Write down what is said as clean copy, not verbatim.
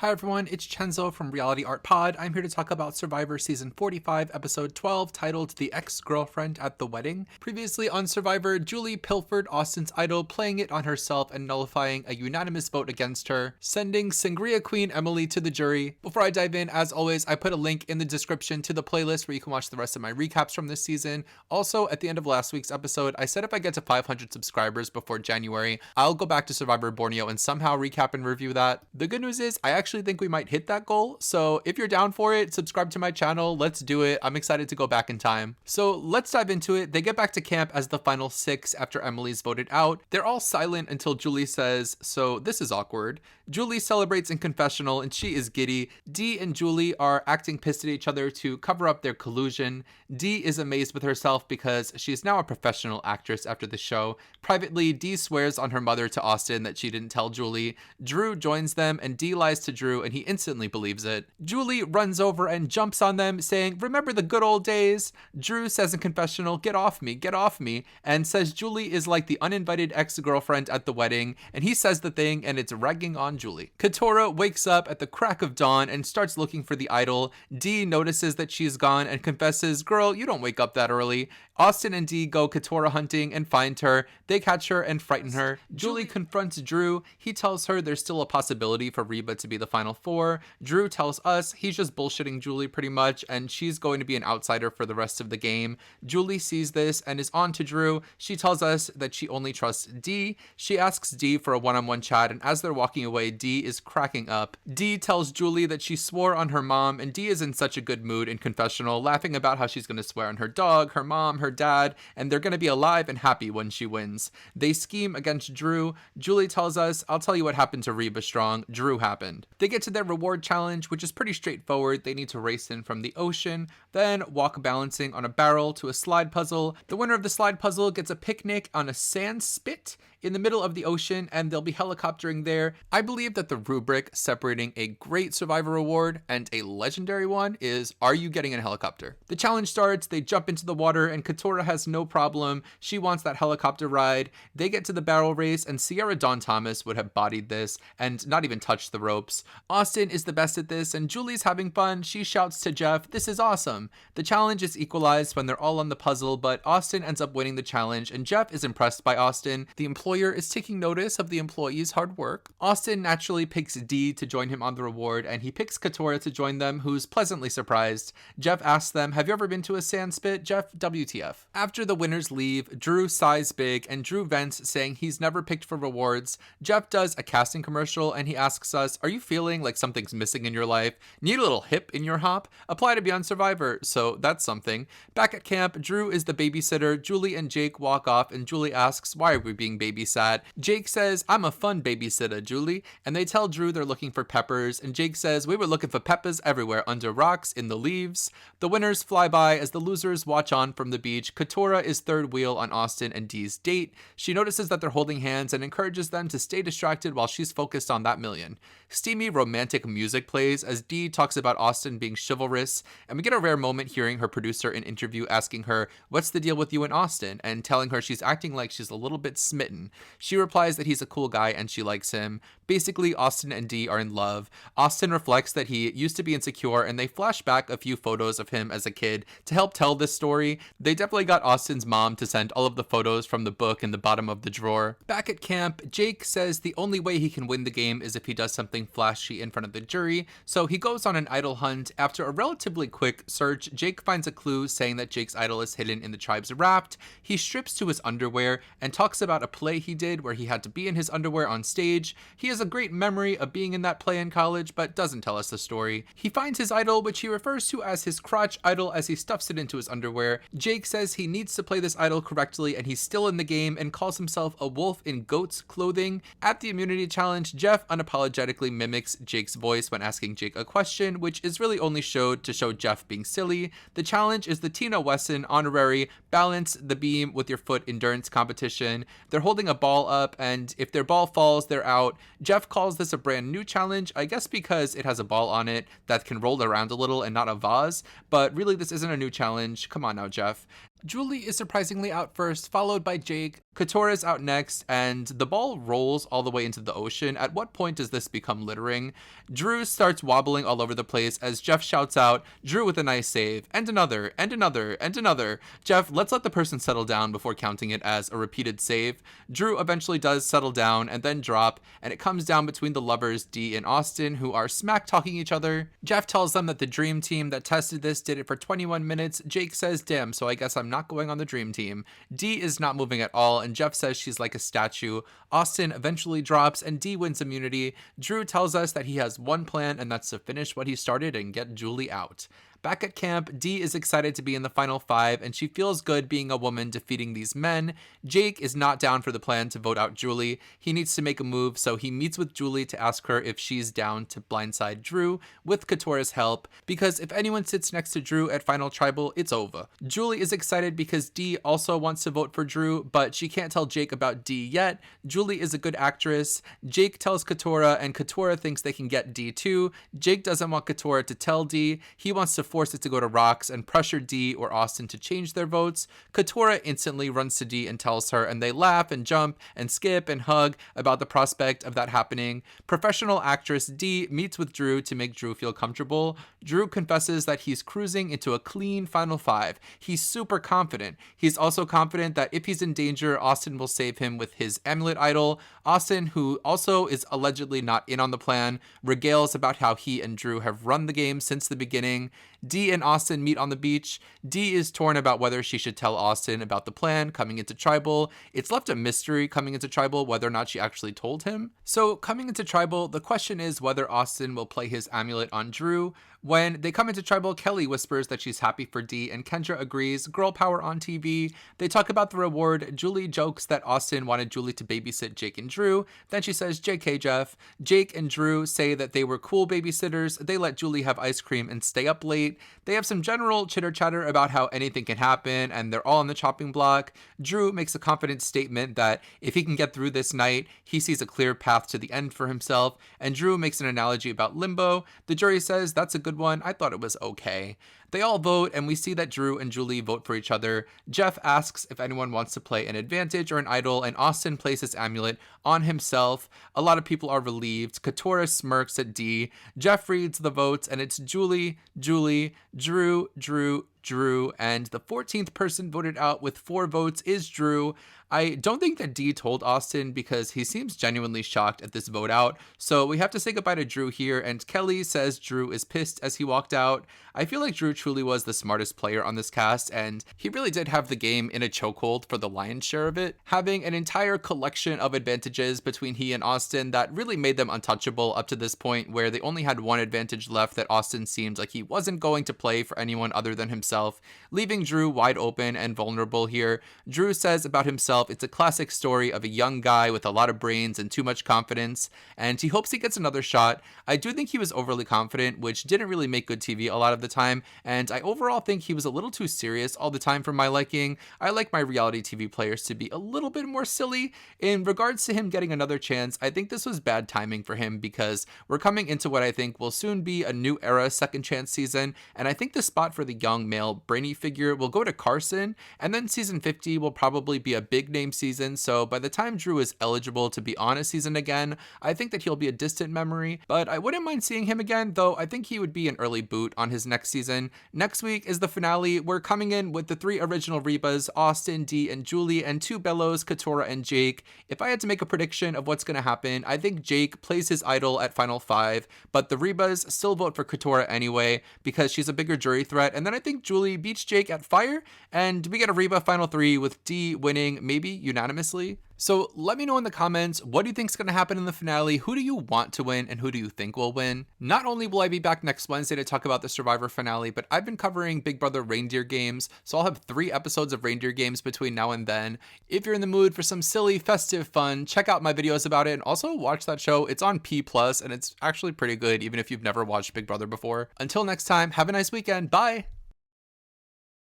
Hi everyone, it's Chenzo from Reality Art Pod. I'm here to talk about Survivor Season 45, Episode 12, titled The Ex-Girlfriend at the Wedding. Previously on Survivor, Julie pilfered Austin's idol, playing it on herself and nullifying a unanimous vote against her, sending Sangria Queen Emily to the jury. Before I dive in, as always, I put a link in the description to the playlist where you can watch the rest of my recaps from this season. Also, at the end of last week's episode, I said if I get to 500 subscribers before January, I'll go back to Survivor Borneo and somehow recap and review that. The good news is, I actually think we might hit that goal, so if you're down for it, subscribe to my channel. Let's do it. I'm excited to go back in time. So let's dive into it. They get back to camp as the final 6 after Emily's voted out. They're all silent until Julie says, "So this is awkward." Julie celebrates in confessional and she is giddy. Dee and Julie are acting pissed at each other to cover up their collusion. Dee is amazed with herself because she is now a professional actress after the show. Privately, Dee swears on her mother to Austin that she didn't tell Julie. Drew joins them and Dee lies to Drew and he instantly believes it. Julie runs over and jumps on them saying, "Remember the good old days?" Drew says in confessional, get off me," and says Julie is like the uninvited ex-girlfriend at the wedding, and he says the thing and it's ragging on Julie. Katurah wakes up at the crack of dawn and starts looking for the idol. Dee notices that she's gone and confesses, "Girl, you don't wake up that early." Austin and Dee go Katurah hunting and find her. They catch her and frighten her. Julie confronts Drew. He tells her there's still a possibility for Reba to be the final 4. Drew tells us he's just bullshitting Julie pretty much, and she's going to be an outsider for the rest of the game. Julie sees this and is on to Drew. She tells us that she only trusts Dee. She asks Dee for a one-on-one chat, and as they're walking away, Dee is cracking up. Dee tells Julie that she swore on her mom, and Dee is in such a good mood in confessional, laughing about how she's going to swear on her dog, her mom, her dad, and they're going to be alive and happy when she wins. They scheme against Drew. Julie tells us, "I'll tell you what happened to Reba Strong. Drew happened." They get to their reward challenge, which is pretty straightforward. They need to race in from the ocean, then walk balancing on a barrel to a slide puzzle. The winner of the slide puzzle gets a picnic on a sand spit in the middle of the ocean, and they'll be helicoptering there. I believe that the rubric separating a great Survivor award and a legendary one is, are you getting in a helicopter? The challenge starts, they jump into the water, and Katurah has no problem. She wants that helicopter ride. They get to the barrel race, and Sierra Dawn Thomas would have bodied this and not even touched the ropes. Austin is the best at this, and Julie's having fun. She shouts to Jeff, "This is awesome." The challenge is equalized when they're all on the puzzle, but Austin ends up winning the challenge, and Jeff is impressed by Austin. The employer is taking notice of the employee's hard work. Austin naturally picks Dee to join him on the reward, and he picks Katurah to join them, who's pleasantly surprised. Jeff asks them, "Have you ever been to a sand spit?" Jeff, "WTF." After the winners leave, Drew sighs big, and Drew vents, saying he's never picked for rewards. Jeff does a casting commercial, and he asks us, "Are you feeling like something's missing in your life? Need a little hip in your hop? Apply to be on Survivor." So that's something. Back at camp, Drew is the babysitter. Julie and Jake walk off, and Julie asks, "Why are we being babysat?" Jake says, "I'm a fun babysitter, Julie." And they tell Drew they're looking for peppers, and Jake says, "We were looking for peppers everywhere, under rocks, in the leaves." The winners fly by as the losers watch on from the beach. Katurah is third wheel on Austin and Dee's date. She notices that they're holding hands and encourages them to stay distracted while she's focused on that million. Steamy romantic music plays as Dee talks about Austin being chivalrous, and we get a rare moment hearing her producer in interview asking her, "What's the deal with you and Austin?" and telling her she's acting like she's a little bit smitten. She replies that he's a cool guy and she likes him. Basically, Austin and Dee are in love. Austin reflects that he used to be insecure, and they flash back a few photos of him as a kid to help tell this story. They definitely got Austin's mom to send all of the photos from the book in the bottom of the drawer. Back at camp, Jake says the only way he can win the game is if he does something flashy in front of the jury, so he goes on an idol hunt. After a relatively quick search, Jake finds a clue saying that Jake's idol is hidden in the tribe's raft. He strips to his underwear and talks about a play he did where he had to be in his underwear on stage. He has a great memory of being in that play in college, but doesn't tell us the story. He finds his idol, which he refers to as his crotch idol, as he stuffs it into his underwear. Jake says he needs to play this idol correctly, and he's still in the game and calls himself a wolf in goat's clothing. At the immunity challenge, Jeff unapologetically mimics Jake's voice when asking Jake a question, which is really only showed to show Jeff being silly. The challenge is the Tina Wesson honorary balance the beam with your foot endurance competition. They're holding a ball up, and if their ball falls, they're out. Jeff calls this a brand new challenge, I guess because it has a ball on it that can roll around a little and not a vase, but really this isn't a new challenge. Come on now, Jeff. Julie is surprisingly out first, followed by Jake. Katurah is out next, and the ball rolls all the way into the ocean. At what point does this become littering? Drew starts wobbling all over the place as Jeff shouts out, Drew with a nice save, and another, and another, and another. Jeff, let's let the person settle down before counting it as a repeated save. Drew eventually does settle down and then drop, and it comes down between the lovers Dee and Austin, who are smack talking each other. Jeff tells them that the dream team that tested this did it for 21 minutes. Jake says, damn, so I guess I'm not going on the dream team. Dee is not moving at all, and Jeff says she's like a statue. Austin eventually drops, and Dee wins immunity. Drew tells us that he has one plan, and that's to finish what he started and get Julie out. Back at camp, Dee is excited to be in the final 5, and she feels good being a woman defeating these men. Jake is not down for the plan to vote out Julie. He needs to make a move, so he meets with Julie to ask her if she's down to blindside Drew with Katurah's help, because if anyone sits next to Drew at Final Tribal, it's over. Julie is excited because Dee also wants to vote for Drew, but she can't tell Jake about Dee yet. Julie is a good actress. Jake tells Katurah, and Katurah thinks they can get Dee too. Jake doesn't want Katurah to tell Dee. He wants to force it to go to Rox and pressure Dee or Austin to change their votes. Katurah instantly runs to Dee and tells her, and they laugh and jump and skip and hug about the prospect of that happening. Professional actress Dee meets with Drew to make Drew feel comfortable. Drew confesses that he's cruising into a clean final 5. He's super confident. He's also confident that if he's in danger, Austin will save him with his amulet idol. Austin, who also is allegedly not in on the plan, regales about how he and Drew have run the game since the beginning. Dee and Austin meet on the beach. Dee is torn about whether she should tell Austin about the plan coming into Tribal. It's left a mystery coming into Tribal whether or not she actually told him. So coming into Tribal, the question is whether Austin will play his amulet on Drew. When they come into Tribal, Kelly whispers that she's happy for Dee, and Kendra agrees. Girl power on TV. They talk about the reward. Julie jokes that Austin wanted Julie to babysit Jake and Drew. Then she says, JK, Jeff. Jake and Drew say that they were cool babysitters. They let Julie have ice cream and stay up late. They have some general chitter chatter about how anything can happen, and they're all on the chopping block. Drew makes a confident statement that if he can get through this night, he sees a clear path to the end for himself. And Drew makes an analogy about limbo. The jury says that's a good one. I thought it was okay. They all vote, and we see that Drew and Julie vote for each other. Jeff asks if anyone wants to play an advantage or an idol, and Austin plays his amulet on himself. A lot of people are relieved. Katurah smirks at Dee. Jeff reads the votes, and it's Julie, Julie, Drew, Drew, Drew, and the 14th person voted out with 4 votes is Drew. I don't think that Dee told Austin because he seems genuinely shocked at this vote out, so we have to say goodbye to Drew here, and Kelly says Drew is pissed as he walked out. I feel like Drew truly was the smartest player on this cast, and he really did have the game in a chokehold for the lion's share of it, having an entire collection of advantages between he and Austin that really made them untouchable up to this point, where they only had one advantage left that Austin seemed like he wasn't going to play for anyone other than himself, leaving Drew wide open and vulnerable here. Drew says about himself, it's a classic story of a young guy with a lot of brains and too much confidence, and he hopes he gets another shot. I do think he was overly confident, which didn't really make good TV a lot of the time, and I overall think he was a little too serious all the time for my liking. I like my reality TV players to be a little bit more silly. In regards to him getting another chance, I think this was bad timing for him because we're coming into what I think will soon be a new era second chance season, and I think the spot for the young male brainy figure will go to Carson, and then season 50 will probably be a big name season, so by the time Drew is eligible to be on a season again, I think that he'll be a distant memory, but I wouldn't mind seeing him again, though I think he would be an early boot on his next season. Next week is the finale. We're coming in with the 3 original Rebas, Austin, Dee, and Julie, and 2 Bellows, Katurah, and Jake. If I had to make a prediction of what's going to happen, I think Jake plays his idol at Final 5, but the Rebas still vote for Katurah anyway because she's a bigger jury threat, and then I think Julie beats Jake at Fire, and we get a Reba Final 3 with Dee winning maybe unanimously. So let me know in the comments, what do you think is going to happen in the finale? Who do you want to win and who do you think will win? Not only will I be back next Wednesday to talk about the Survivor finale, but I've been covering Big Brother Reindeer Games, so I'll have 3 episodes of Reindeer Games between now and then. If you're in the mood for some silly, festive fun, check out my videos about it and also watch that show. It's on P+, and it's actually pretty good even if you've never watched Big Brother before. Until next time, have a nice weekend. Bye!